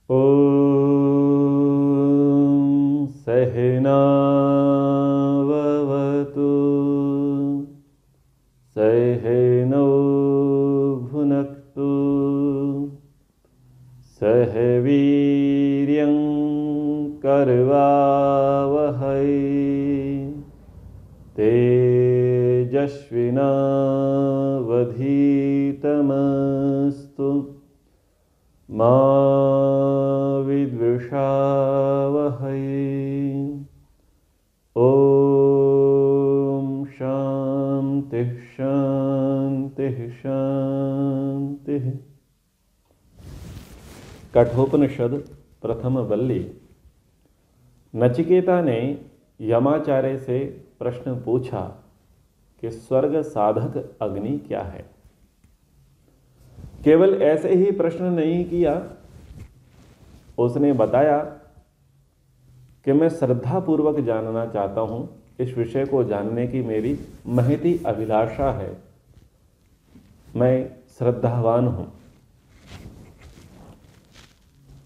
ॐ सहनाववतु सहनौ भुनक्तु सह वीर्यं करवावहै तेजस्विनावधीतमस्तु मा विद्विषावहै। ॐ शान्ति शान्ति शान्ति। कठोपनिषद प्रथम वल्ली। नचिकेता ने यमाचार्य से प्रश्न पूछा कि स्वर्ग साधक अग्नि क्या है। केवल ऐसे ही प्रश्न नहीं किया, उसने बताया कि मैं श्रद्धापूर्वक जानना चाहता हूं, इस विषय को जानने की मेरी महती अभिलाषा है, मैं श्रद्धावान हूं।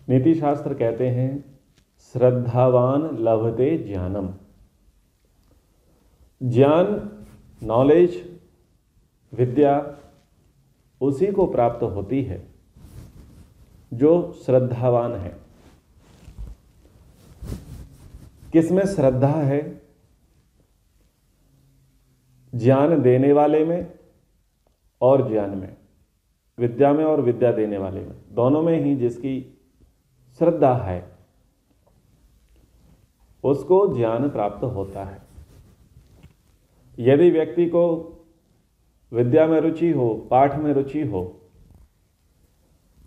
नीति शास्त्र कहते हैं श्रद्धावान लभते ज्ञानम। ज्ञान, नॉलेज, विद्या उसी को प्राप्त होती है जो श्रद्धावान है। किसमें श्रद्धा है? ज्ञान देने वाले में और ज्ञान में, विद्या में और विद्या देने वाले में, दोनों में ही जिसकी श्रद्धा है उसको ज्ञान प्राप्त होता है। यदि व्यक्ति को विद्या में रुचि हो, पाठ में रुचि हो,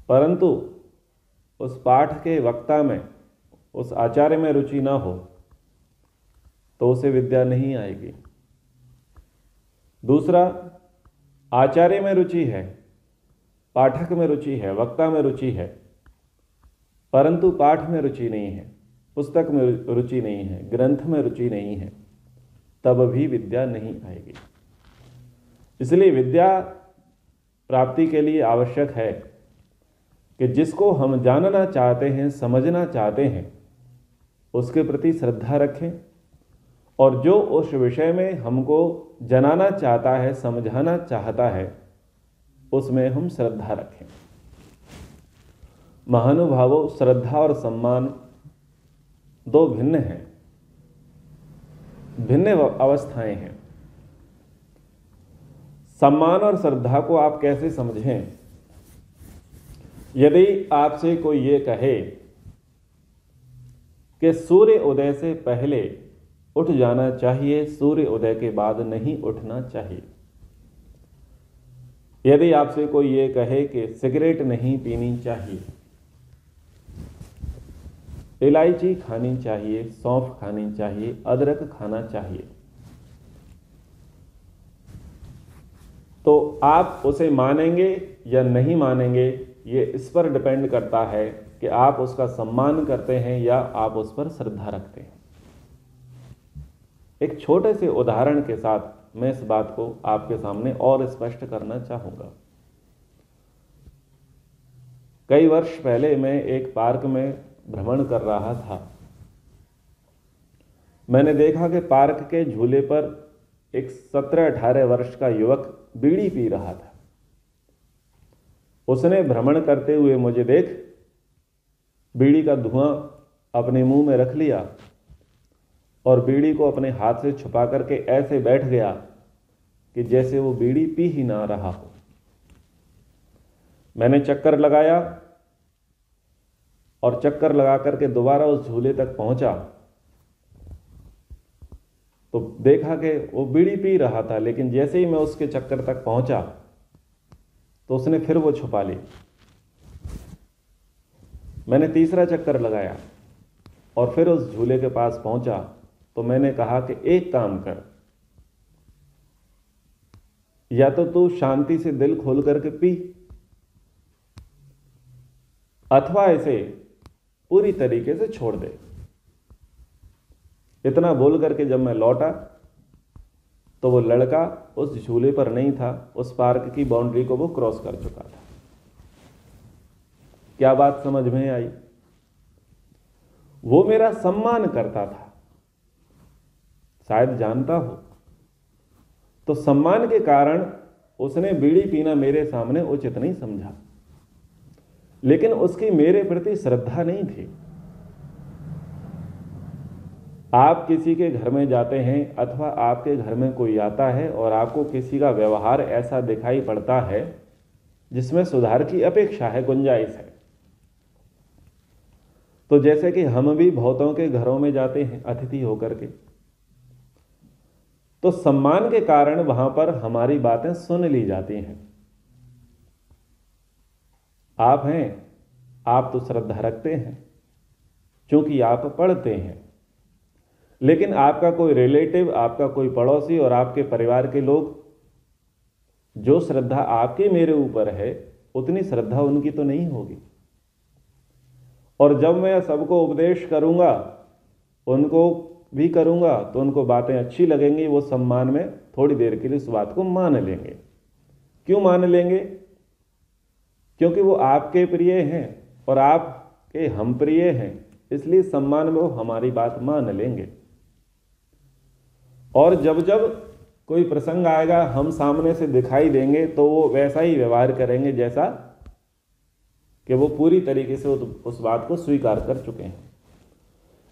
परंतु उस पाठ के वक्ता में, उस आचार्य में रुचि ना हो, तो उसे विद्या नहीं आएगी। दूसरा, आचार्य में रुचि है, पाठक में रुचि है, वक्ता में रुचि है, परंतु पाठ में रुचि नहीं है, पुस्तक में रुचि नहीं है, ग्रंथ में रुचि नहीं है, तब भी विद्या नहीं आएगी। इसलिए विद्या प्राप्ति के लिए आवश्यक है कि जिसको हम जानना चाहते हैं, समझना चाहते हैं, उसके प्रति श्रद्धा रखें, और जो उस विषय में हमको जनाना चाहता है, समझाना चाहता है, उसमें हम श्रद्धा रखें। महानुभावों, श्रद्धा और सम्मान दो भिन्न हैं, भिन्न अवस्थाएं हैं। सम्मान और श्रद्धा को आप कैसे समझें? यदि आपसे कोई ये कहे कि सूर्य उदय से पहले उठ जाना चाहिए, सूर्य उदय के बाद नहीं उठना चाहिए। यदि आपसे कोई ये कहे कि सिगरेट नहीं पीनी चाहिए, इलायची खानी चाहिए, सौंफ खानी चाहिए, अदरक खाना चाहिए, तो आप उसे मानेंगे या नहीं मानेंगे, ये इस पर डिपेंड करता है कि आप उसका सम्मान करते हैं या आप उस पर श्रद्धा रखते हैं। एक छोटे से उदाहरण के साथ मैं इस बात को आपके सामने और स्पष्ट करना चाहूंगा। कई वर्ष पहले मैं एक पार्क में भ्रमण कर रहा था। मैंने देखा कि पार्क के झूले पर एक 17-18 वर्ष का युवक बीड़ी पी रहा था। उसने भ्रमण करते हुए मुझे देख बीड़ी का धुआं अपने मुंह में रख लिया और बीड़ी को अपने हाथ से छुपा करके ऐसे बैठ गया कि जैसे वो बीड़ी पी ही ना रहा हो। मैंने चक्कर लगाया और चक्कर लगा करके दोबारा उस झूले तक पहुंचा तो देखा कि वो बीड़ी पी रहा था, लेकिन जैसे ही मैं उसके चक्कर तक पहुंचा तो उसने फिर वो छुपा ली। मैंने तीसरा चक्कर लगाया और फिर उस झूले के पास पहुंचा तो मैंने कहा कि एक काम कर, या तो तू शांति से दिल खोल करके पी, अथवा इसे पूरी तरीके से छोड़ दे। इतना बोल करके जब मैं लौटा तो वो लड़का उस झूले पर नहीं था, उस पार्क की बाउंड्री को वो क्रॉस कर चुका था। क्या बात समझ में आई? वो मेरा सम्मान करता था, शायद जानता हो, तो सम्मान के कारण उसने बीड़ी पीना मेरे सामने उचित नहीं समझा, लेकिन उसकी मेरे प्रति श्रद्धा नहीं थी। आप किसी के घर में जाते हैं अथवा आपके घर में कोई आता है और आपको किसी का व्यवहार ऐसा दिखाई पड़ता है जिसमें सुधार की अपेक्षा है, गुंजाइश है, तो जैसे कि हम भी बहुतों के घरों में जाते हैं अतिथि होकर के, तो सम्मान के कारण वहां पर हमारी बातें सुन ली जाती हैं। आप हैं, आप तो श्रद्धा रखते हैं क्योंकि आप पढ़ते हैं, लेकिन आपका कोई रिलेटिव, आपका कोई पड़ोसी और आपके परिवार के लोग, जो श्रद्धा आपकी मेरे ऊपर है उतनी श्रद्धा उनकी तो नहीं होगी। और जब मैं सबको उपदेश करूंगा, उनको भी करूंगा, तो उनको बातें अच्छी लगेंगी, वो सम्मान में थोड़ी देर के लिए उस बात को मान लेंगे। क्यों मान लेंगे? क्योंकि वो आपके प्रिय हैं और आपके हम प्रिय हैं, इसलिए सम्मान में वो हमारी बात मान लेंगे। और जब जब कोई प्रसंग आएगा, हम सामने से दिखाई देंगे, तो वो वैसा ही व्यवहार करेंगे जैसा कि वो पूरी तरीके से उस बात को स्वीकार कर चुके हैं।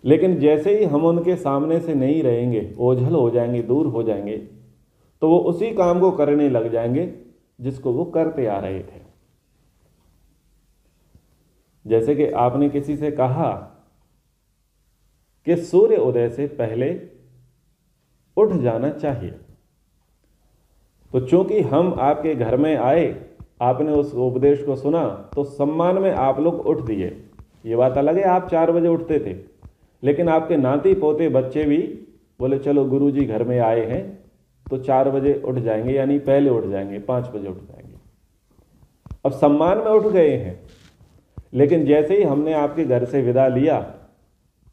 लेकिन जैसे ही हम उनके सामने से नहीं रहेंगे, ओझल हो जाएंगे, दूर हो जाएंगे, तो वो उसी काम को करने लग जाएंगे जिसको वो करते आ रहे थे। जैसे कि आपने किसी से कहा कि सूर्य उदय से पहले उठ जाना चाहिए, तो चूंकि हम आपके घर में आए, आपने उस उपदेश को सुना, तो सम्मान में आप लोग उठ दिए। ये बात अलग है, आप 4 बजे उठते थे, लेकिन आपके नाती पोते बच्चे भी बोले चलो गुरुजी घर में आए हैं तो 4 बजे उठ जाएंगे, यानी पहले उठ जाएंगे, 5 बजे उठ जाएंगे। अब सम्मान में उठ गए हैं, लेकिन जैसे ही हमने आपके घर से विदा लिया,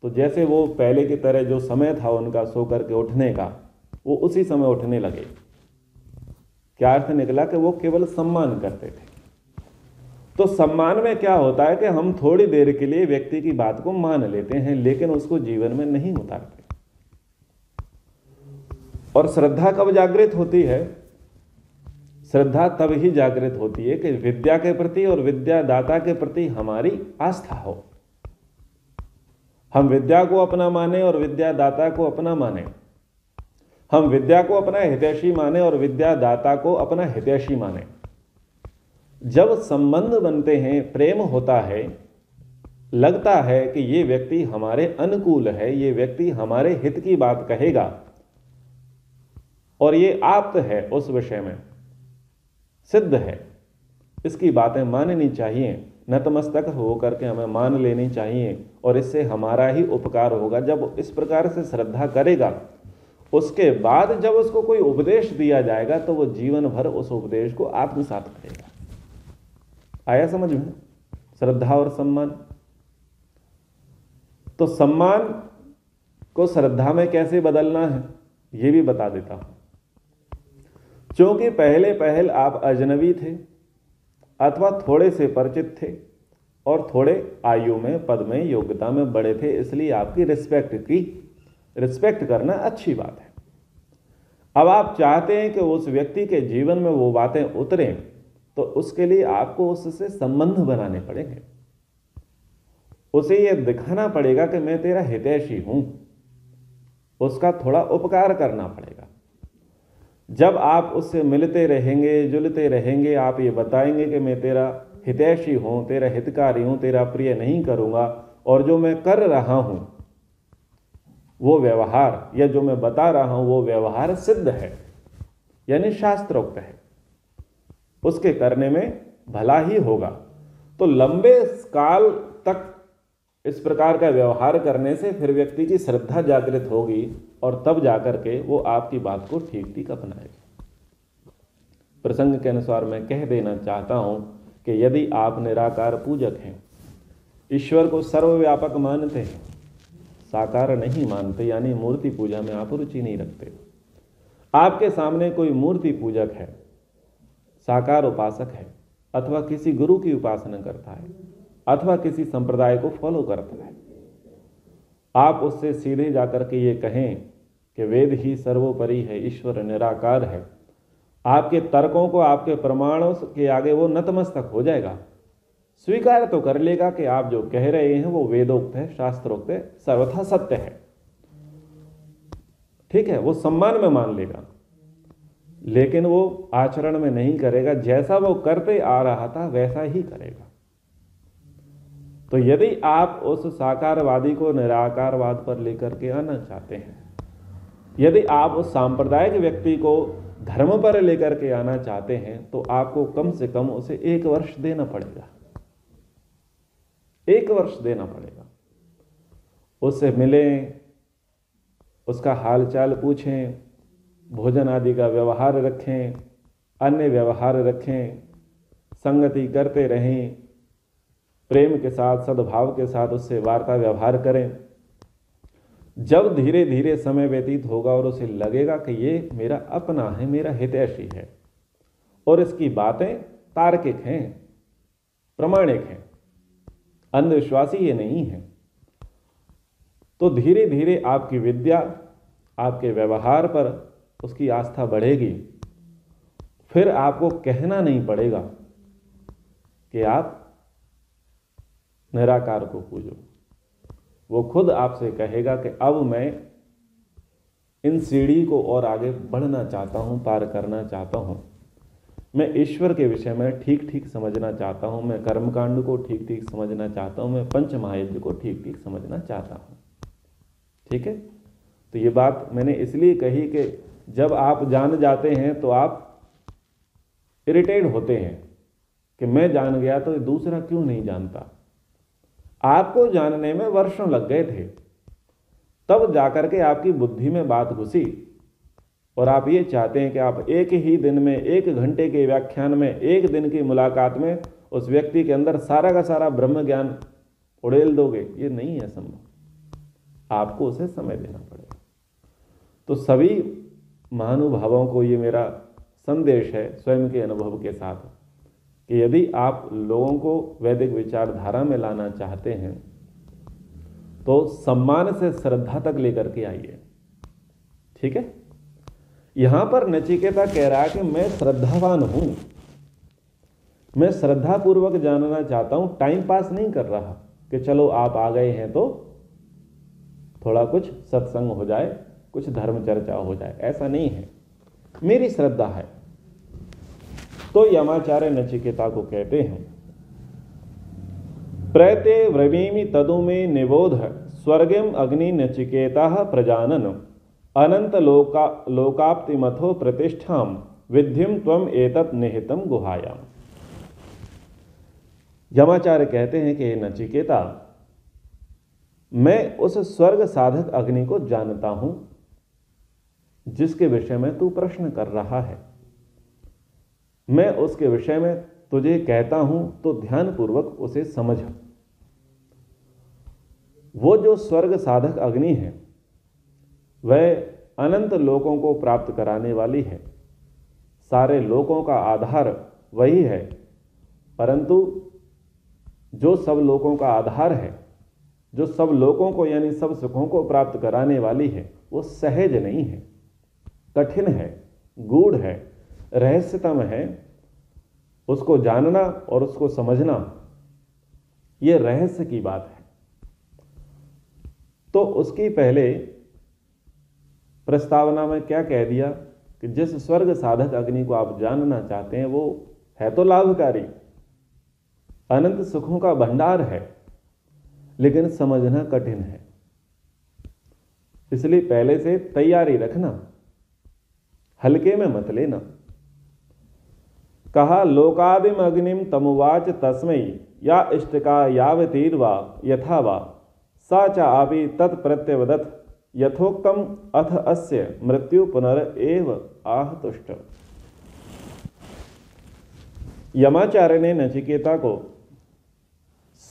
तो जैसे वो पहले की तरह जो समय था उनका सो करके उठने का, वो उसी समय उठने लगे। क्या अर्थ निकला कि वो केवल सम्मान करते थे। तो सम्मान में क्या होता है कि हम थोड़ी देर के लिए व्यक्ति की बात को मान लेते हैं, लेकिन उसको जीवन में नहीं उतारते। और श्रद्धा कब जागृत होती है? श्रद्धा तब ही जागृत होती है कि विद्या के प्रति और विद्यादाता के प्रति हमारी आस्था हो। हम विद्या को अपना माने और विद्यादाता को अपना माने। हम विद्या को अपना हितैषी माने और विद्यादाता को अपना हितैषी माने। जब संबंध बनते हैं, प्रेम होता है, लगता है कि ये व्यक्ति हमारे अनुकूल है, ये व्यक्ति हमारे हित की बात कहेगा और ये आप्त है, उस विषय में सिद्ध है, इसकी बातें माननी चाहिए, नतमस्तक होकर के हमें मान लेनी चाहिए और इससे हमारा ही उपकार होगा। जब इस प्रकार से श्रद्धा करेगा, उसके बाद जब उसको कोई उपदेश दिया जाएगा तो वो जीवन भर उस उपदेश को आत्मसात करेगा। आया समझ में? श्रद्धा और सम्मान। तो सम्मान को श्रद्धा में कैसे बदलना है ये भी बता देता हूं। क्योंकि पहले पहल आप अजनबी थे अथवा थोड़े से परिचित थे और थोड़े आयु में, पद में, योग्यता में बड़े थे, इसलिए आपकी रिस्पेक्ट करना अच्छी बात है। अब आप चाहते हैं कि उस व्यक्ति के जीवन में वो बातें उतरें, तो उसके लिए आपको उससे संबंध बनाने पड़ेंगे। उसे यह दिखाना पड़ेगा कि मैं तेरा हितैषी हूं, उसका थोड़ा उपकार करना पड़ेगा। जब आप उससे मिलते रहेंगे, जुलते रहेंगे, आप ये बताएंगे कि मैं तेरा हितैषी हूं, तेरा हितकारी हूं, तेरा प्रिय नहीं करूंगा, और जो मैं कर रहा हूं वो व्यवहार या जो मैं बता रहा हूं वो व्यवहार सिद्ध है, यानी शास्त्रोक्त है, उसके करने में भला ही होगा। तो लंबे काल तक इस प्रकार का व्यवहार करने से फिर व्यक्ति की श्रद्धा जागृत होगी और तब जाकर के वो आपकी बात को ठीक ठीक अपनाएगा। प्रसंग के अनुसार मैं कह देना चाहता हूं कि यदि आप निराकार पूजक हैं, ईश्वर को सर्वव्यापक मानते हैं, साकार नहीं मानते, यानी मूर्ति पूजा में आप रुचि नहीं रखते, आपके सामने कोई मूर्ति पूजक है, साकार उपासक है, अथवा किसी गुरु की उपासना करता है, अथवा किसी संप्रदाय को फॉलो करता है, आप उससे सीधे जाकर के ये कहें कि वेद ही सर्वोपरि है, ईश्वर निराकार है, आपके तर्कों को, आपके प्रमाणों के आगे वो नतमस्तक हो जाएगा, स्वीकार तो कर लेगा कि आप जो कह रहे हैं वो वेदोक्त है, शास्त्रोक्त है, सर्वथा सत्य है। ठीक है, वो सम्मान में मान लेगा, लेकिन वो आचरण में नहीं करेगा। जैसा वो करते आ रहा था वैसा ही करेगा। तो यदि आप उस साकारवादी को निराकारवाद पर लेकर के आना चाहते हैं, यदि आप उस सांप्रदायिक व्यक्ति को धर्म पर लेकर के आना चाहते हैं, तो आपको कम से कम उसे 1 वर्ष देना पड़ेगा। 1 वर्ष देना पड़ेगा। उससे मिलें, उसका हालचाल पूछें, भोजन आदि का व्यवहार रखें, अन्य व्यवहार रखें, संगति करते रहें, प्रेम के साथ, सद्भाव के साथ उससे वार्ता व्यवहार करें। जब धीरे धीरे समय व्यतीत होगा और उसे लगेगा कि ये मेरा अपना है, मेरा हितैषी है और इसकी बातें तार्किक हैं, प्रामाणिक हैं, अंधविश्वासी ये नहीं है, तो धीरे धीरे आपकी विद्या, आपके व्यवहार पर उसकी आस्था बढ़ेगी। फिर आपको कहना नहीं पड़ेगा कि आप निराकार को पूजो। वो खुद आपसे कहेगा कि अब मैं इन सीढ़ी को और आगे बढ़ना चाहता हूं, पार करना चाहता हूं, मैं ईश्वर के विषय में ठीक ठीक समझना चाहता हूं, मैं कर्मकांड को ठीक ठीक समझना चाहता हूं, मैं पंच महायज्ञ को ठीक ठीक समझना चाहता हूं। ठीक है, तो ये बात मैंने इसलिए कही कि जब आप जान जाते हैं तो आप इरिटेट होते हैं कि मैं जान गया तो दूसरा क्यों नहीं जानता। आपको जानने में वर्षों लग गए थे, तब जाकर के आपकी बुद्धि में बात घुसी और आप ये चाहते हैं कि आप एक ही दिन में, 1 घंटे के व्याख्यान में, 1 दिन की मुलाकात में उस व्यक्ति के अंदर सारा का सारा ब्रह्म ज्ञान उड़ेल दोगे। ये नहीं है संभव, आपको उसे समय देना पड़ेगा। तो सभी महानुभावों को ये मेरा संदेश है स्वयं के अनुभव के साथ कि यदि आप लोगों को वैदिक विचारधारा में लाना चाहते हैं तो सम्मान से श्रद्धा तक लेकर के आइए। ठीक है, यहां पर नचिकेता कह रहा है कि मैं श्रद्धावान हूं, मैं श्रद्धापूर्वक जानना चाहता हूं, टाइम पास नहीं कर रहा कि चलो आप आ गए हैं तो थोड़ा कुछ सत्संग हो जाए, कुछ धर्म चर्चा हो जाए, ऐसा नहीं है, मेरी श्रद्धा है। तो यमाचार्य नचिकेता को कहते हैं, प्रैते व्रवीमि तदु में निबोध स्वर्गम अग्नि नचिकेता प्रजानन अनंत लोकाप्तिमथो प्रतिष्ठाम विद्धिम त्वम एतत् निहितम गुहायाम। यमाचार्य कहते हैं कि नचिकेता, मैं उस स्वर्ग साधक अग्नि को जानता हूं जिसके विषय में तू प्रश्न कर रहा है। मैं उसके विषय में तुझे कहता हूं तो ध्यानपूर्वक उसे समझ। वो जो स्वर्ग साधक अग्नि है वह अनंत लोकों को प्राप्त कराने वाली है, सारे लोकों का आधार वही है, परंतु जो सब लोकों का आधार है, जो सब लोकों को यानी सब सुखों को प्राप्त कराने वाली है, वो सहज नहीं है, कठिन है, गूढ़ है, रहस्यतम है। उसको जानना और उसको समझना ये रहस्य की बात है। तो उसकी पहले प्रस्तावना में क्या कह दिया कि जिस स्वर्ग साधक अग्नि को आप जानना चाहते हैं वो है तो लाभकारी, अनंत सुखों का भंडार है, लेकिन समझना कठिन है। इसलिए पहले से तैयारी रखना, हल्के में मत लेना। कहा लोकादिम अग्निम तमुवाच तस्मै या इष्टका यावतीर्वा यथा वा सा च आपि तत्प्रत्यवदत् यथोक्तम अथ अस्य मृत्यु पुनरेव आह तुष्ट। यमाचार्य ने नचिकेता को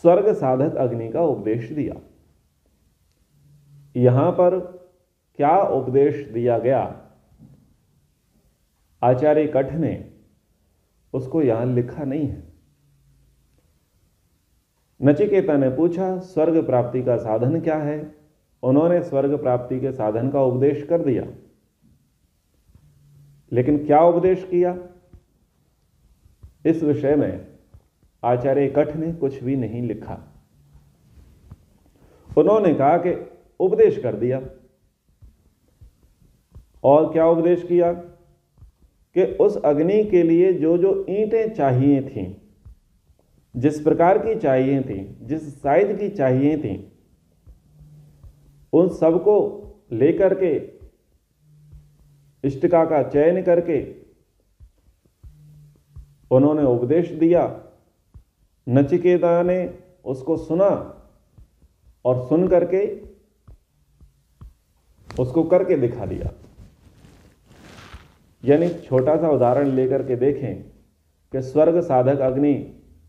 स्वर्ग साधक अग्नि का उपदेश दिया। यहां पर क्या उपदेश दिया गया, आचार्य कठ ने उसको यहां लिखा नहीं है। नचिकेता ने पूछा स्वर्ग प्राप्ति का साधन क्या है, उन्होंने स्वर्ग प्राप्ति के साधन का उपदेश कर दिया, लेकिन क्या उपदेश किया, इस विषय में आचार्य कठ ने कुछ भी नहीं लिखा। उन्होंने कहा कि उपदेश कर दिया। और क्या उपदेश किया कि उस अग्नि के लिए जो जो ईंटें चाहिए थीं, जिस प्रकार की चाहिए थी, जिस साइज की चाहिए थी, उन सबको लेकर के इष्टिका का चयन करके उन्होंने उपदेश दिया। नचिकेता ने उसको सुना और सुन करके उसको करके दिखा दिया। यानी छोटा सा उदाहरण लेकर के देखें कि स्वर्ग साधक अग्नि,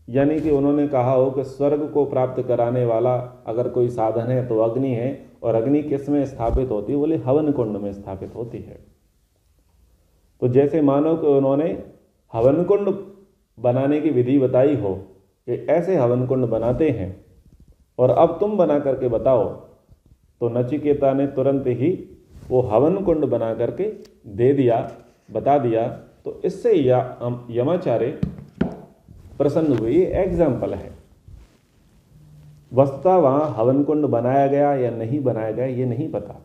यानी कि उन्होंने कहा हो कि स्वर्ग को प्राप्त कराने वाला अगर कोई साधन है तो अग्नि है। और अग्नि किस में स्थापित होती है? बोले हवन कुंड में स्थापित होती है। तो जैसे मानो कि उन्होंने हवन कुंड बनाने की विधि बताई हो कि ऐसे हवन कुंड बनाते हैं और अब तुम बना करके बताओ, तो नचिकेता ने तुरंत ही वो हवन कुंड बना करके दे दिया, बता दिया। तो इससे यमाचार्य प्रसन्न हुए। ये एग्जाम्पल है। वस्तुतः वहां हवन कुंड बनाया गया या नहीं बनाया गया ये नहीं पता।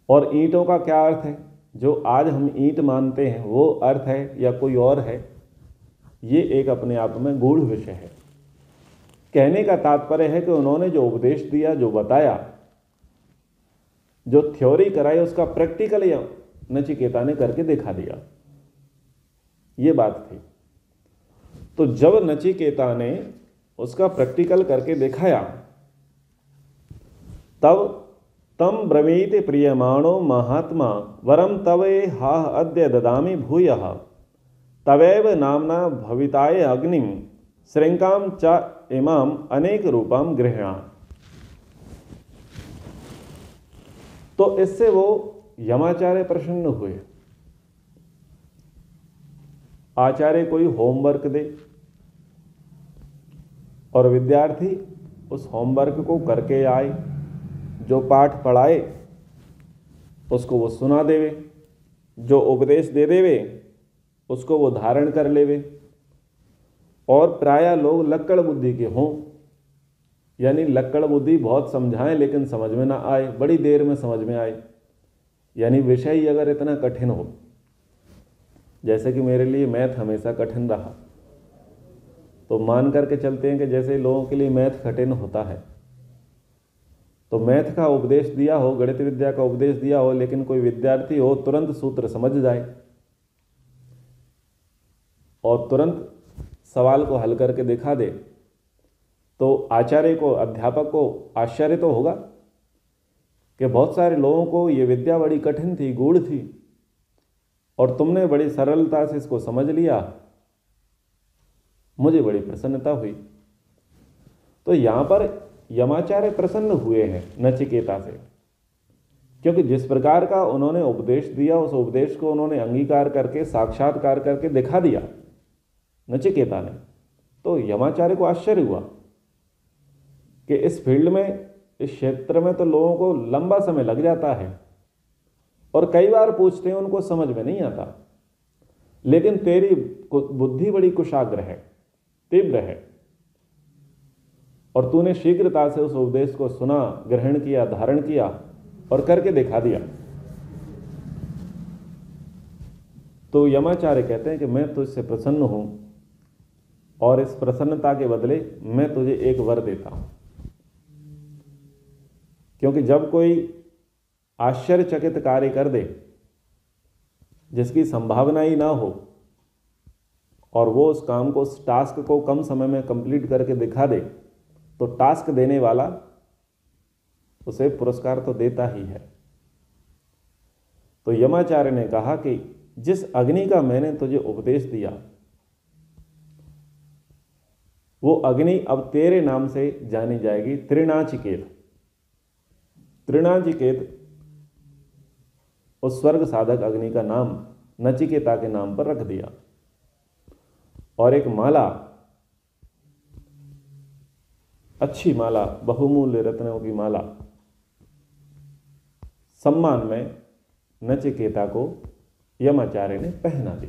और ईंटों का क्या अर्थ है? जो आज हम ईंट मानते हैं वो अर्थ है या कोई और है, ये एक अपने आप में गूढ़ विषय है। कहने का तात्पर्य है कि उन्होंने जो उपदेश दिया, जो बताया, जो थ्योरी कराई, उसका प्रैक्टिकल नचिकेता ने करके दिखा दिया। ये बात थी। तो जब नचिकेता ने उसका प्रैक्टिकल करके दिखाया, तब तम ब्रवीति प्रियमाणो महात्मा वरम तवे हा अद्य ददामि भूयः तवैव नामना भविताय अग्निम श्रृंकाम च इमाम अनेक रूपाम गृह्णा। तो इससे वो यमाचार्य प्रसन्न हुए। आचार्य कोई होमवर्क दे और विद्यार्थी उस होमवर्क को करके आए, जो पाठ पढ़ाए उसको वो सुना देवे, जो उपदेश दे देवे उसको वो धारण कर लेवे। और प्रायः लोग लक्कड़ बुद्धि के हों, यानी लक्कड़ बुद्धि बहुत समझाएं लेकिन समझ में ना आए, बड़ी देर में समझ में आए। यानी विषय ही अगर इतना कठिन हो, जैसे कि मेरे लिए मैथ हमेशा कठिन रहा, तो मान करके चलते हैं कि जैसे लोगों के लिए मैथ कठिन होता है, तो मैथ का उपदेश दिया हो, गणित विद्या का उपदेश दिया हो, लेकिन कोई विद्यार्थी हो तुरंत सूत्र समझ जाए और तुरंत सवाल को हल करके दिखा दे, तो आचार्य को, अध्यापक को आश्चर्य तो होगा कि बहुत सारे लोगों को ये विद्या बड़ी कठिन थी, गूढ़ थी, और तुमने बड़ी सरलता से इसको समझ लिया। मुझे बड़ी प्रसन्नता हुई। तो यहां पर यमाचार्य प्रसन्न हुए हैं नचिकेता से, क्योंकि जिस प्रकार का उन्होंने उपदेश दिया, उस उपदेश को उन्होंने अंगीकार करके, साक्षात्कार करके दिखा दिया नचिकेता ने। तो यमाचार्य को आश्चर्य हुआ कि इस फील्ड में, इस क्षेत्र में तो लोगों को लंबा समय लग जाता है और कई बार पूछते हैं उनको समझ में नहीं आता, लेकिन तेरी बुद्धि बड़ी कुशाग्र है, तीव्र है, और तूने शीघ्रता से उस उपदेश को सुना, ग्रहण किया, धारण किया और करके दिखा दिया। तो यमाचार्य कहते हैं कि मैं तुझसे प्रसन्न हूं और इस प्रसन्नता के बदले मैं तुझे एक वर देता हूं। क्योंकि जब कोई आश्चर्यचकित कार्य कर दे जिसकी संभावना ही ना हो और वो उस काम को, उस टास्क को कम समय में कंप्लीट करके दिखा दे, तो टास्क देने वाला उसे पुरस्कार तो देता ही है। तो यमाचार्य ने कहा कि जिस अग्नि का मैंने तुझे उपदेश दिया, वो अग्नि अब तेरे नाम से जानी जाएगी, तृणाचिकेत। तृणाचिकेत उस स्वर्ग साधक अग्नि का नाम नचिकेता के नाम पर रख दिया। और एक माला अच्छी माला, बहुमूल्य रत्नों की माला सम्मान में नचिकेता को यमाचार्य ने पहना दी।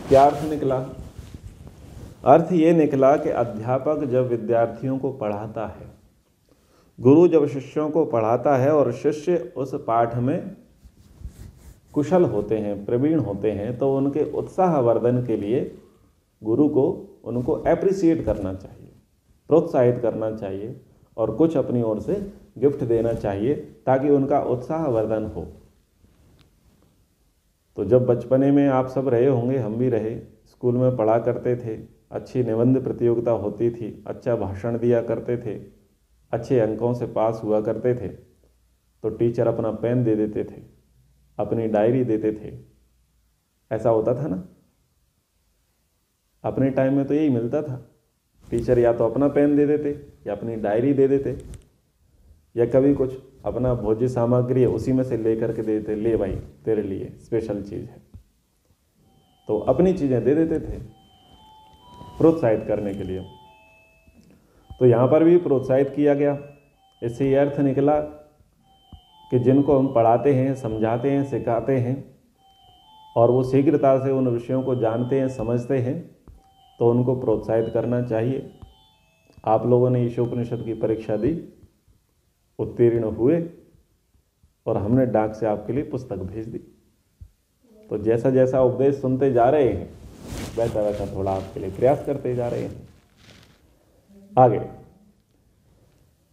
क्या अर्थ निकला? अर्थ ये निकला कि अध्यापक जब विद्यार्थियों को पढ़ाता है, गुरु जब शिष्यों को पढ़ाता है और शिष्य उस पाठ में कुशल होते हैं, प्रवीण होते हैं, तो उनके उत्साहवर्धन के लिए गुरु को उनको एप्रिसिएट करना चाहिए, प्रोत्साहित करना चाहिए और कुछ अपनी ओर से गिफ्ट देना चाहिए ताकि उनका उत्साहवर्धन हो। तो जब बचपने में आप सब रहे होंगे, हम भी रहे, स्कूल में पढ़ा करते थे, अच्छी निबंध प्रतियोगिता होती थी, अच्छा भाषण दिया करते थे, अच्छे अंकों से पास हुआ करते थे, तो टीचर अपना पेन दे देते थे, अपनी डायरी देते थे। ऐसा होता था ना? अपने टाइम में तो यही मिलता था, टीचर या तो अपना पेन दे देते या अपनी डायरी दे देते या कभी कुछ अपना भोज्य सामग्री है उसी में से लेकर के दे देते, ले भाई तेरे लिए स्पेशल चीज़ है। तो अपनी चीज़ें दे देते थे प्रोत्साहित करने के लिए। तो यहाँ पर भी प्रोत्साहित किया गया। इससे ये अर्थ निकला कि जिनको हम पढ़ाते हैं, समझाते हैं, सिखाते हैं और वो शीघ्रता से उन विषयों को जानते हैं, समझते हैं, तो उनको प्रोत्साहित करना चाहिए। आप लोगों ने ईशोपनिषद की परीक्षा दी, उत्तीर्ण हुए और हमने डाक से आपके लिए पुस्तक भेज दी। तो जैसा जैसा उपदेश सुनते जा रहे हैं वैसा वैसा थोड़ा आपके लिए प्रयास करते जा रहे हैं। आगे,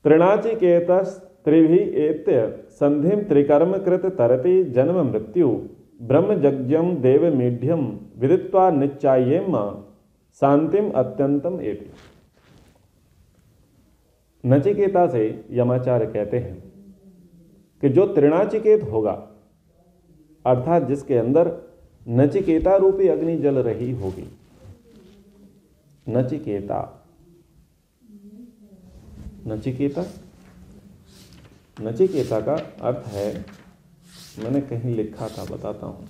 त्रिनाचिकेतस्त्रिभि एत्य संधिम त्रिकर्म कृत तरति जन्म मृत्यु ब्रह्मजज्ञम देव मीढ्यम विदित्वा निश्चायेम शांतिम अत्यंतम एति। नचिकेता से यमाचार्य कहते हैं कि जो त्रिनाचिकेत होगा, अर्थात जिसके अंदर नचिकेता रूपी अग्नि जल रही होगी। नचिकेता, नचिकेता, नचिकेता का अर्थ है, मैंने कहीं लिखा था, बताता हूं।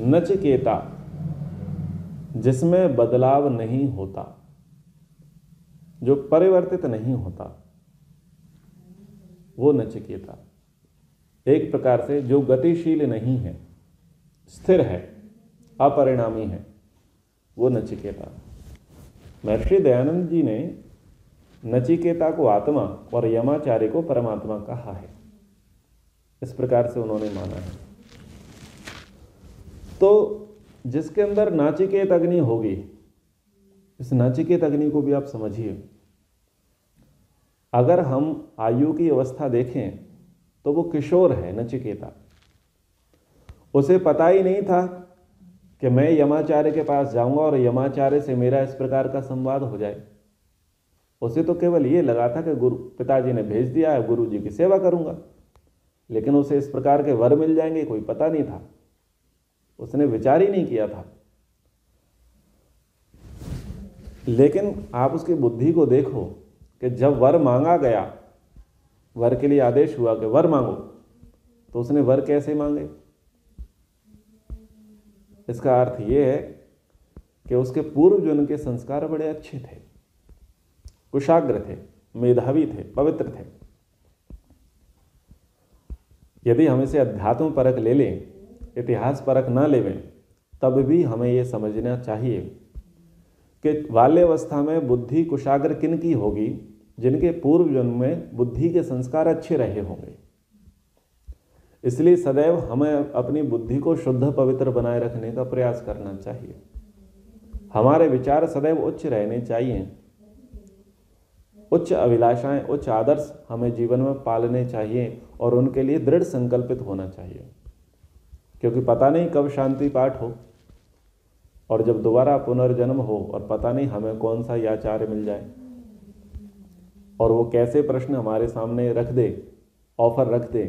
नचिकेता जिसमें बदलाव नहीं होता, जो परिवर्तित नहीं होता, वो नचिकेता। एक प्रकार से जो गतिशील नहीं है, स्थिर है, अपरिणामी है, वो नचिकेता। महर्षि दयानंद जी ने नचिकेता को आत्मा और यमाचार्य को परमात्मा कहा है, इस प्रकार से उन्होंने माना है। तो जिसके अंदर नाचिकेत अग्नि होगी, इस नाचिकेत अग्नि को भी आप समझिए। अगर हम आयु की अवस्था देखें तो वो किशोर है नचिकेता। उसे पता ही नहीं था कि मैं यमाचार्य के पास जाऊंगा और यमाचार्य से मेरा इस प्रकार का संवाद हो जाए। उसे तो केवल ये लगा था कि गुरु पिताजी ने भेज दिया है, गुरु जी की सेवा करूंगा, लेकिन उसे इस प्रकार के वर मिल जाएंगे कोई पता नहीं था, उसने विचार ही नहीं किया था। लेकिन आप उसकी बुद्धि को देखो कि जब वर मांगा गया, वर के लिए आदेश हुआ कि वर मांगो, तो उसने वर कैसे मांगे? इसका अर्थ यह है कि उसके पूर्व जन्म के संस्कार बड़े अच्छे थे, कुशाग्र थे, मेधावी थे, पवित्र थे। यदि हम इसे अध्यात्म परख ले लें, इतिहास परख ना लेवें, तब भी हमें यह समझना चाहिए कि बाल्यावस्था में बुद्धि कुशाग्र किन की होगी? जिनके पूर्व जन्म में बुद्धि के संस्कार अच्छे रहे होंगे। इसलिए सदैव हमें अपनी बुद्धि को शुद्ध पवित्र बनाए रखने का प्रयास करना चाहिए। हमारे विचार सदैव उच्च रहने चाहिए, उच्च अभिलाषाएं, उच्च आदर्श हमें जीवन में पालने चाहिए और उनके लिए दृढ़ संकल्पित होना चाहिए, क्योंकि पता नहीं कब शांति पाठ हो और जब दोबारा पुनर्जन्म हो और पता नहीं हमें कौन सा आचार्य मिल जाए और वो कैसे प्रश्न हमारे सामने रख दे, ऑफर रख दे,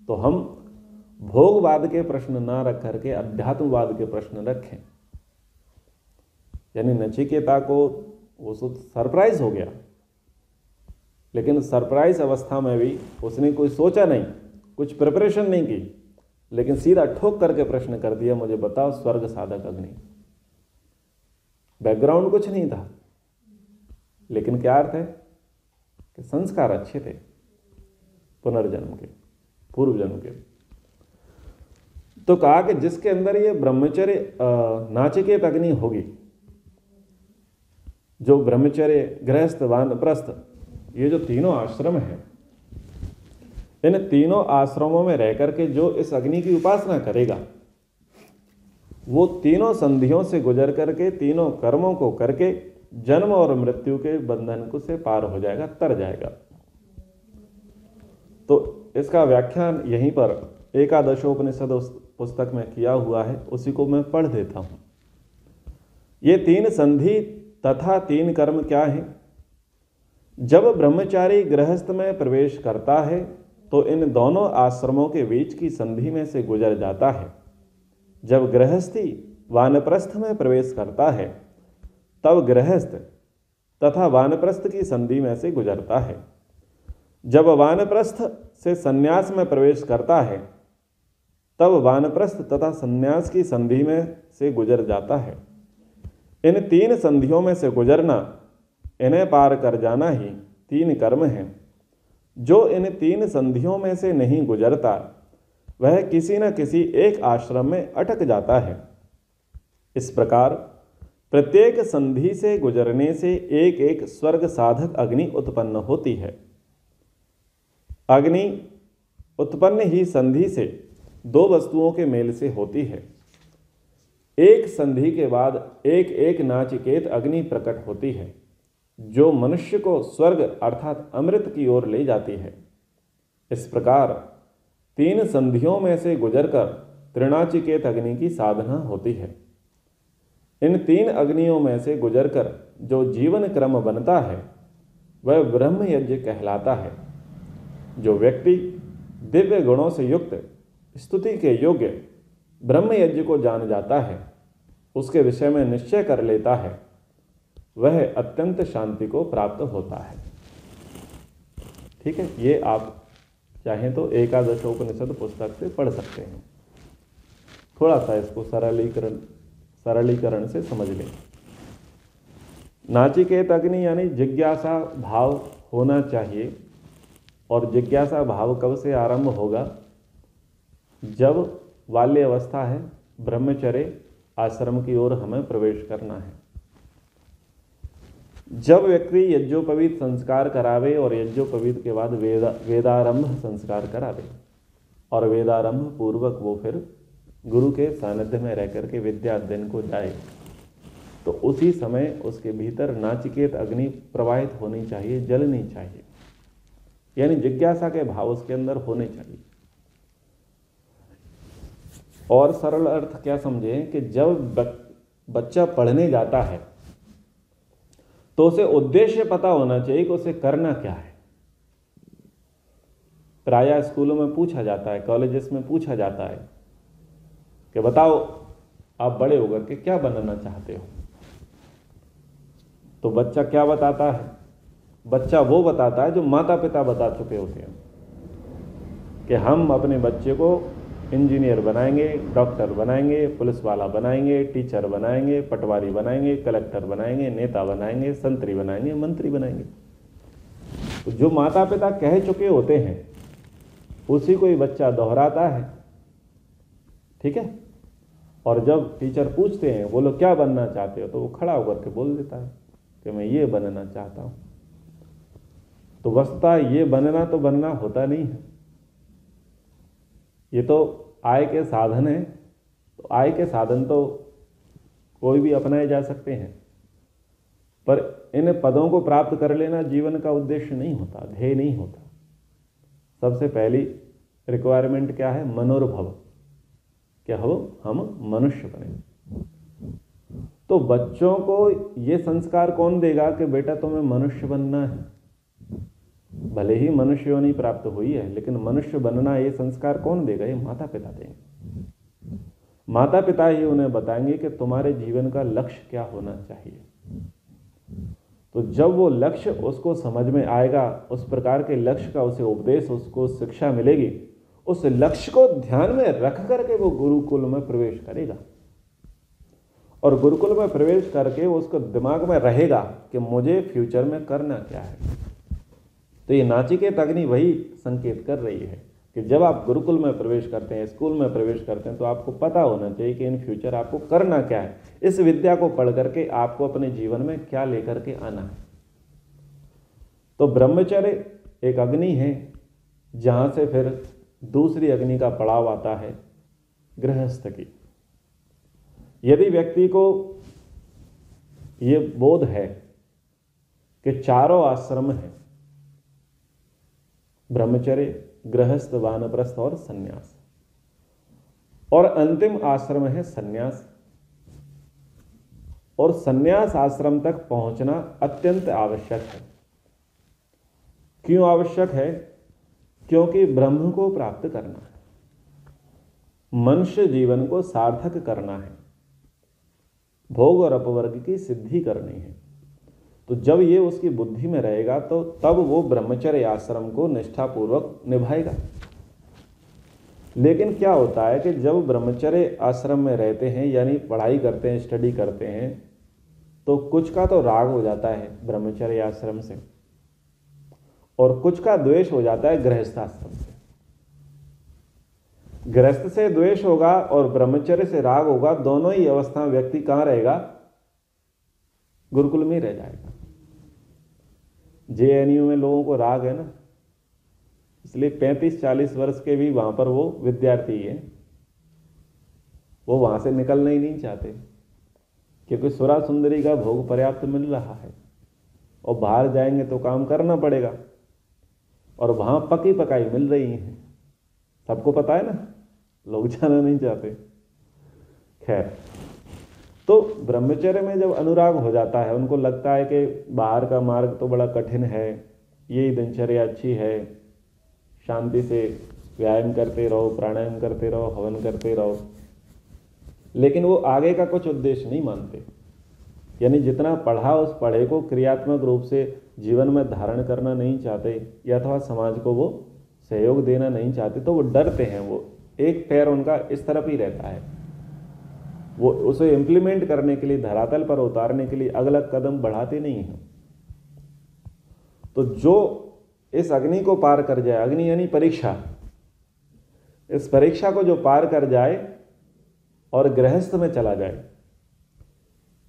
तो हम भोगवाद के प्रश्न ना रख करके अध्यात्मवाद के प्रश्न रखें। यानी नचिकेता को वो सरप्राइज हो गया, लेकिन सरप्राइज अवस्था में भी उसने कोई सोचा नहीं, कुछ प्रिपरेशन नहीं की, लेकिन सीधा ठोक करके प्रश्न कर दिया, मुझे बताओ स्वर्ग साधक अग्नि। बैकग्राउंड कुछ नहीं था, लेकिन क्या अर्थ है कि संस्कार अच्छे थे पुनर्जन्म के, पूर्व जन्म के। तो कहा कि जिसके अंदर ये ब्रह्मचर्य नाचिकेत अग्नि होगी, जो ब्रह्मचर्य, गृहस्थ, वानप्रस्थ, ये जो तीनों आश्रम हैं, इन तीनों आश्रमों में रह करके जो इस अग्नि की उपासना करेगा, वो तीनों संधियों से गुजर करके, तीनों कर्मों को करके जन्म और मृत्यु के बंधन को से पार हो जाएगा, तर जाएगा। तो इसका व्याख्यान यहीं पर एकादशोपनिषद उस पुस्तक में किया हुआ है, उसी को मैं पढ़ देता हूं। ये तीन संधि तथा तीन कर्म क्या है? जब ब्रह्मचारी गृहस्थ में प्रवेश करता है तो इन दोनों आश्रमों के बीच की संधि में से गुजर जाता है। जब गृहस्थी वानप्रस्थ में प्रवेश करता है तब गृहस्थ तथा वानप्रस्थ की संधि में से गुजरता है। जब वानप्रस्थ से संन्यास में प्रवेश करता है तब वानप्रस्थ तथा संन्यास की संधि में से गुजर जाता है। इन तीन संधियों में से गुजरना, इन्हें पार कर जाना ही तीन कर्म हैं। जो इन तीन संधियों में से नहीं गुजरता वह किसी न किसी एक आश्रम में अटक जाता है। इस प्रकार प्रत्येक संधि से गुजरने से एक एक स्वर्ग साधक अग्नि उत्पन्न होती है। अग्नि उत्पन्न ही संधि से दो वस्तुओं के मेल से होती है। एक संधि के बाद एक एक नाचिकेत अग्नि प्रकट होती है, जो मनुष्य को स्वर्ग अर्थात अमृत की ओर ले जाती है। इस प्रकार तीन संधियों में से गुजरकर त्रिनाचिकेत अग्नि की साधना होती है। इन तीन अग्नियों में से गुजरकर जो जीवन क्रम बनता है वह ब्रह्म यज्ञ कहलाता है। जो व्यक्ति दिव्य गुणों से युक्त, स्तुति के योग्य ब्रह्म यज्ञ को जान जाता है, उसके विषय में निश्चय कर लेता है, वह अत्यंत शांति को प्राप्त होता है। ठीक है, ये आप चाहें तो एकादशोपनिषद पुस्तक से पढ़ सकते हैं। थोड़ा सा इसको सरलीकरण से समझ लें। नाचिकेत अग्नि यानी जिज्ञासा भाव होना चाहिए। और जिज्ञासा भाव कब से आरंभ होगा? जब बाल्य अवस्था है, ब्रह्मचर्य आश्रम की ओर हमें प्रवेश करना है। जब व्यक्ति यज्ञोपवीत संस्कार करावे और यज्ञोपवीत के बाद वेदारंभ संस्कार करावे और वेदारंभ पूर्वक वो फिर गुरु के सानिध्य में रह करके विद्या अध्ययन को जाए, तो उसी समय उसके भीतर नाचिकेत अग्नि प्रवाहित होनी चाहिए, जलनी चाहिए। यानी जिज्ञासा के भाव उसके अंदर होने चाहिए। और सरल अर्थ क्या समझें कि जब बच्चा पढ़ने जाता है तो उसे उद्देश्य पता होना चाहिए कि उसे करना क्या है। प्रायः स्कूलों में पूछा जाता है, कॉलेजेस में पूछा जाता है कि बताओ आप बड़े होकर के क्या बनना चाहते हो। तो बच्चा क्या बताता है? बच्चा वो बताता है जो माता पिता बता चुके होते हैं कि हम अपने बच्चे को इंजीनियर बनाएंगे, डॉक्टर बनाएंगे, पुलिस वाला बनाएंगे, टीचर बनाएंगे, पटवारी बनाएंगे, कलेक्टर बनाएंगे, नेता बनाएंगे, संतरी बनाएंगे, मंत्री बनाएंगे। तो जो माता पिता कह चुके होते हैं उसी को ही बच्चा दोहराता है। ठीक है, और जब टीचर पूछते हैं बोलो क्या बनना चाहते हो, तो वो खड़ा होकर के बोल देता है कि मैं ये बनना चाहता हूं। तो वस्तुतः ये बनना तो बनना होता नहीं है, ये तो आय के साधन है। तो आय के साधन तो कोई भी अपनाए जा सकते हैं, पर इन पदों को प्राप्त कर लेना जीवन का उद्देश्य नहीं होता, ध्येय नहीं होता। सबसे पहली रिक्वायरमेंट क्या है? मनोरभव। क्या हो? हम मनुष्य बने। तो बच्चों को ये संस्कार कौन देगा कि बेटा तुम्हें मनुष्य बनना है? भले ही मनुष्य योनि प्राप्त हुई है, लेकिन मनुष्य बनना ये संस्कार कौन देगा? ये माता पिता देंगे। माता पिता ही उन्हें बताएंगे कि तुम्हारे जीवन का लक्ष्य क्या होना चाहिए। तो जब वो लक्ष्य उसको समझ में आएगा, उस प्रकार के लक्ष्य का उसे उपदेश, उसको शिक्षा मिलेगी, उस लक्ष्य को ध्यान में रख करके वो गुरुकुल में प्रवेश करेगा। और गुरुकुल में प्रवेश करके उसको दिमाग में रहेगा कि मुझे फ्यूचर में करना क्या है। तो ये नाचिकेत अग्नि वही संकेत कर रही है कि जब आप गुरुकुल में प्रवेश करते हैं, स्कूल में प्रवेश करते हैं, तो आपको पता होना चाहिए कि इन फ्यूचर आपको करना क्या है। इस विद्या को पढ़ करके आपको अपने जीवन में क्या लेकर के आना है। तो ब्रह्मचर्य एक अग्नि है, जहां से फिर दूसरी अग्नि का पड़ाव आता है गृहस्थ की। यदि व्यक्ति को ये बोध है कि चारों आश्रम हैं, ब्रह्मचर्य, गृहस्थ, वानप्रस्थ और सन्यास, और अंतिम आश्रम है सन्यास, और सन्यास आश्रम तक पहुंचना अत्यंत आवश्यक है। क्यों आवश्यक है? क्योंकि ब्रह्म को प्राप्त करना है, मनुष्य जीवन को सार्थक करना है, भोग और अपवर्ग की सिद्धि करनी है। तो जब ये उसकी बुद्धि में रहेगा तो तब वो ब्रह्मचर्य आश्रम को निष्ठापूर्वक निभाएगा। लेकिन क्या होता है कि जब ब्रह्मचर्य आश्रम में रहते हैं, यानी पढ़ाई करते हैं, स्टडी करते हैं, तो कुछ का तो राग हो जाता है ब्रह्मचर्य आश्रम से, और कुछ का द्वेष हो जाता है गृहस्थ आश्रम से। गृहस्थ से द्वेष होगा और ब्रह्मचर्य से राग होगा, दोनों ही अवस्था में व्यक्ति कहां रहेगा? गुरुकुल में ही रह जाएगा। जेएनयू में लोगों को राग है ना, इसलिए 35-40 वर्ष के भी वहां पर वो विद्यार्थी है, वो वहां से निकलना ही नहीं चाहते, क्योंकि सुरा सुंदरी का भोग पर्याप्त मिल रहा है, और बाहर जाएंगे तो काम करना पड़ेगा, और वहां पकी पकाई मिल रही है, सबको पता है ना, लोग जाना नहीं चाहते। खैर, तो ब्रह्मचर्य में जब अनुराग हो जाता है, उनको लगता है कि बाहर का मार्ग तो बड़ा कठिन है, यही दिनचर्या अच्छी है, शांति से व्यायाम करते रहो, प्राणायाम करते रहो, हवन करते रहो, लेकिन वो आगे का कुछ उद्देश्य नहीं मानते। यानी जितना पढ़ा उस पढ़े को क्रियात्मक रूप से जीवन में धारण करना नहीं चाहते, या अथवा समाज को वो सहयोग देना नहीं चाहते, तो वो डरते हैं। वो एक पैर उनका इस तरफ ही रहता है, वो उसे इम्प्लीमेंट करने के लिए, धरातल पर उतारने के लिए अगला कदम बढ़ाते नहीं हैं। तो जो इस अग्नि को पार कर जाए, अग्नि यानी परीक्षा, इस परीक्षा को जो पार कर जाए और गृहस्थ में चला जाए,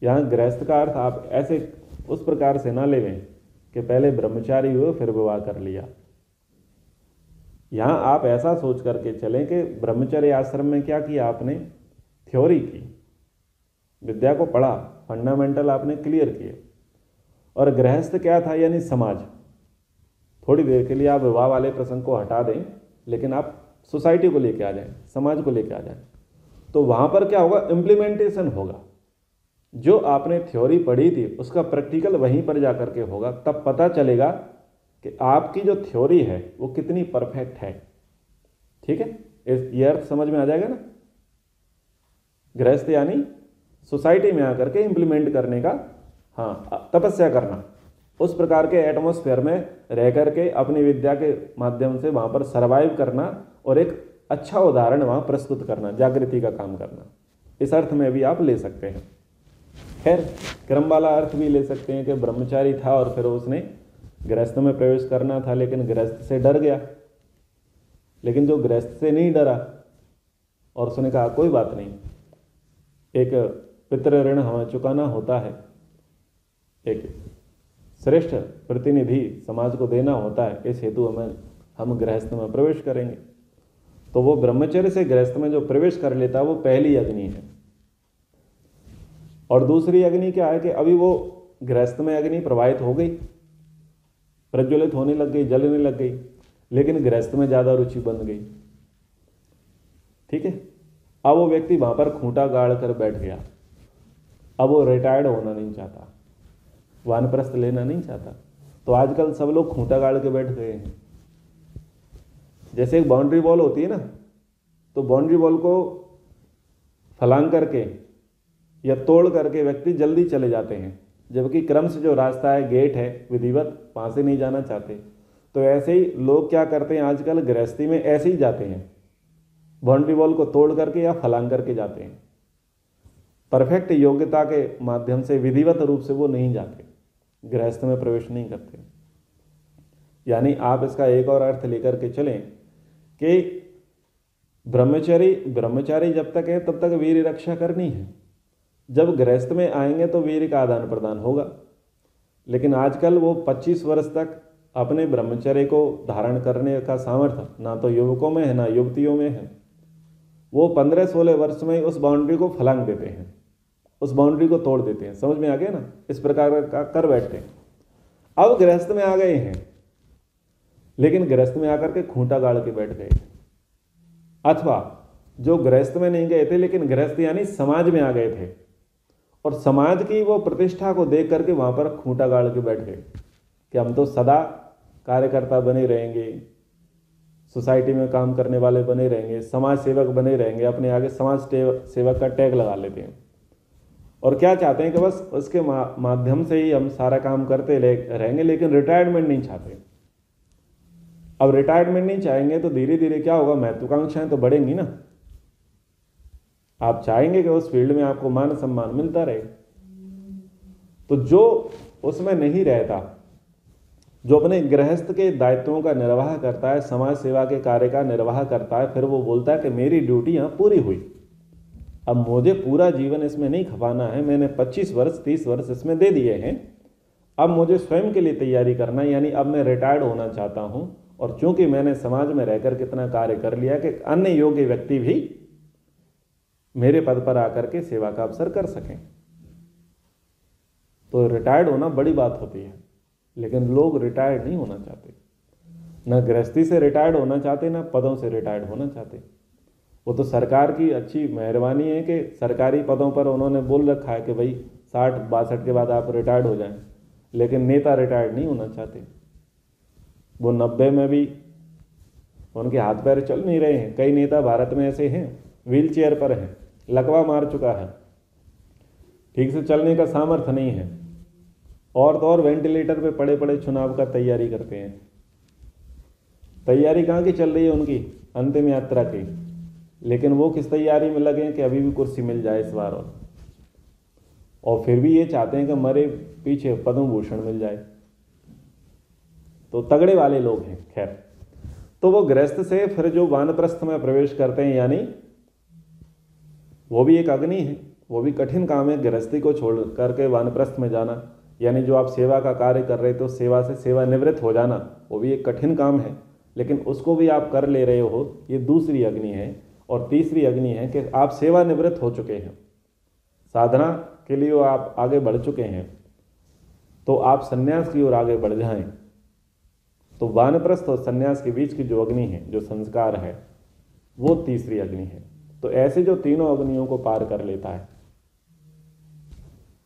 यहां गृहस्थ का अर्थ आप ऐसे उस प्रकार से ना लेवें कि पहले ब्रह्मचारी हुए फिर विवाह कर लिया। यहां आप ऐसा सोच करके चलें कि ब्रह्मचर्य आश्रम में क्या किया आपने? थ्योरी की, विद्या को पढ़ा, फंडामेंटल आपने क्लियर किए, और गृहस्थ क्या था? यानी समाज। थोड़ी देर के लिए आप विवाह वाले प्रसंग को हटा दें, लेकिन आप सोसाइटी को लेके आ जाएं, समाज को लेके आ जाएं, तो वहां पर क्या होगा? इम्प्लीमेंटेशन होगा। जो आपने थ्योरी पढ़ी थी उसका प्रैक्टिकल वहीं पर जाकर के होगा, तब पता चलेगा कि आपकी जो थ्योरी है वो कितनी परफेक्ट है। ठीक है, ये अर्थ समझ में आ जाएगा ना? गृहस्थ यानी सोसाइटी में आकर के इंप्लीमेंट करने का, हाँ, तपस्या करना, उस प्रकार के एटमॉस्फेयर में रह करके अपनी विद्या के माध्यम से वहां पर सरवाइव करना और एक अच्छा उदाहरण वहां प्रस्तुत करना, जागृति का काम करना। इस अर्थ में भी आप ले सकते हैं। खैर, क्रम वाला अर्थ भी ले सकते हैं कि ब्रह्मचारी था और फिर उसने गृहस्थ में प्रवेश करना था, लेकिन गृहस्थ से डर गया। लेकिन जो गृहस्थ से नहीं डरा और उसने कहा कोई बात नहीं, एक पितृ ऋण हमें चुकाना होता है, एक श्रेष्ठ प्रतिनिधि समाज को देना होता है, इस हेतु हम गृहस्थ में प्रवेश करेंगे। तो वो ब्रह्मचर्य से गृहस्थ में जो प्रवेश कर लेता है वो पहली अग्नि है। और दूसरी अग्नि क्या है कि अभी वो गृहस्थ में अग्नि प्रवाहित हो गई, प्रज्वलित होने लग गई, जलने लग गई, लेकिन गृहस्थ में ज्यादा रुचि बन गई। ठीक है, अब वो व्यक्ति वहां पर खूंटा गाड़ कर बैठ गया। अब वो रिटायर्ड होना नहीं चाहता, वानप्रस्थ लेना नहीं चाहता। तो आजकल सब लोग खूंटा गाड़ के बैठ गए हैं। जैसे एक बाउंड्री वॉल होती है ना, तो बाउंड्री वॉल को फलांग करके या तोड़ करके व्यक्ति जल्दी चले जाते हैं, जबकि क्रम से जो रास्ता है, गेट है विधिवत, वहां से नहीं जाना चाहते। तो ऐसे ही लोग क्या करते हैं आजकल, गृहस्थी में ऐसे ही जाते हैं, बाउंड्री वॉल को तोड़ करके या फलांग करके जाते हैं। परफेक्ट योग्यता के माध्यम से विधिवत रूप से वो नहीं जाते, गृहस्थ में प्रवेश नहीं करते। यानी आप इसका एक और अर्थ लेकर के चलें कि ब्रह्मचारी जब तक है तब तक वीर रक्षा करनी है, जब गृहस्थ में आएंगे तो वीर का आदान प्रदान होगा। लेकिन आजकल वो 25 वर्ष तक अपने ब्रह्मचर्य को धारण करने का सामर्थ्य ना तो युवकों में है ना युवतियों में है। वो 15-16 वर्ष में उस बाउंड्री को फलांग देते हैं, उस बाउंड्री को तोड़ देते हैं। समझ में आ गया ना? इस प्रकार का कर बैठते हैं। अब गृहस्थ में आ गए हैं, लेकिन गृहस्थ में आकर के खूंटा गाड़ के बैठ गए, अथवा जो गृहस्थ में नहीं गए थे लेकिन गृहस्थ यानी समाज में आ गए थे और समाज की वो प्रतिष्ठा को देख करके वहां पर खूंटा गाड़ के बैठ गए कि हम तो सदा कार्यकर्ता बने रहेंगे, सोसाइटी में काम करने वाले बने रहेंगे, समाज सेवक बने रहेंगे। अपने आगे समाज सेवक का टैग लगा लेते हैं और क्या चाहते हैं कि बस उसके माध्यम से ही हम सारा काम करते रहेंगे, लेकिन रिटायरमेंट नहीं चाहते। अब रिटायरमेंट नहीं चाहेंगे तो धीरे धीरे क्या होगा, महत्वाकांक्षाएं तो बढ़ेंगी ना। आप चाहेंगे कि उस फील्ड में आपको मान सम्मान मिलता रहे, तो जो उसमें नहीं रहता, जो अपने गृहस्थ के दायित्वों का निर्वाह करता है, समाज सेवा के कार्य का निर्वाह करता है, फिर वो बोलता है कि मेरी ड्यूटी यहां पूरी हुई, अब मुझे पूरा जीवन इसमें नहीं खपाना है, मैंने 25 वर्ष 30 वर्ष इसमें दे दिए हैं, अब मुझे स्वयं के लिए तैयारी करना है, यानी अब मैं रिटायर्ड होना चाहता हूं। और चूंकि मैंने समाज में रहकर कितना कार्य कर लिया कि अन्य योग्य व्यक्ति भी मेरे पद पर आकर के सेवा का अवसर कर सकें, तो रिटायर्ड होना बड़ी बात होती है। लेकिन लोग रिटायर्ड नहीं होना चाहते, न गृहस्थी से रिटायर्ड होना चाहते, न पदों से रिटायर्ड होना चाहते। वो तो सरकार की अच्छी मेहरबानी है कि सरकारी पदों पर उन्होंने बोल रखा है कि भाई 60-62 के बाद आप रिटायर्ड हो जाएं, लेकिन नेता रिटायर्ड नहीं होना चाहते। वो 90 में भी उनके हाथ पैर चल नहीं रहे हैं। कई नेता भारत में ऐसे हैं व्हील चेयर पर हैं, लकवा मार चुका है, ठीक से चलने का सामर्थ्य नहीं है, और तो और वेंटिलेटर पे पड़े पड़े चुनाव का तैयारी करते हैं। तैयारी कहाँ की चल रही है उनकी, अंतिम यात्रा की, लेकिन वो किस तैयारी में लगे हैं कि अभी भी कुर्सी मिल जाए इस बार, और फिर भी ये चाहते हैं कि मरे पीछे पद्म भूषण मिल जाए। तो तगड़े वाले लोग हैं। खैर, तो वो गृहस्थ से फिर जो वानप्रस्थ में प्रवेश करते हैं, यानी वो भी एक अग्नि है, वो भी कठिन काम है गृहस्थी को छोड़ करके वानप्रस्थ में जाना। यानी जो आप सेवा का कार्य कर रहे थे उस सेवा से सेवानिवृत्त हो जाना, वो भी एक कठिन काम है, लेकिन उसको भी आप कर ले रहे हो, ये दूसरी अग्नि है। और तीसरी अग्नि है कि आप सेवानिवृत्त हो चुके हैं, साधना के लिए आप आगे बढ़ चुके हैं, तो आप संन्यास की ओर आगे बढ़ जाएं। तो वानप्रस्थ और संन्यास के बीच की जो अग्नि है, जो संस्कार है, वो तीसरी अग्नि है। तो ऐसे जो तीनों अग्नियों को पार कर लेता है,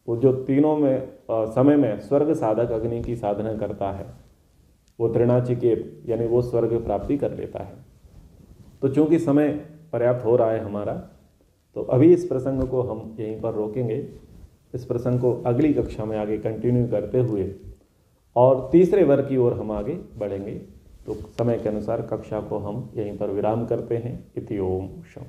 वो जो तीनों में समय में स्वर्ग साधक अग्नि की साधना करता है, वो तृणाचिकेत यानी वो स्वर्ग प्राप्ति कर लेता है। तो चूंकि समय पर्याप्त हो रहा है हमारा, तो अभी इस प्रसंग को हम यहीं पर रोकेंगे। इस प्रसंग को अगली कक्षा में आगे कंटिन्यू करते हुए और तीसरे वर्ग की ओर हम आगे बढ़ेंगे। तो समय के अनुसार कक्षा को हम यहीं पर विराम करते हैं। इति ओम शम।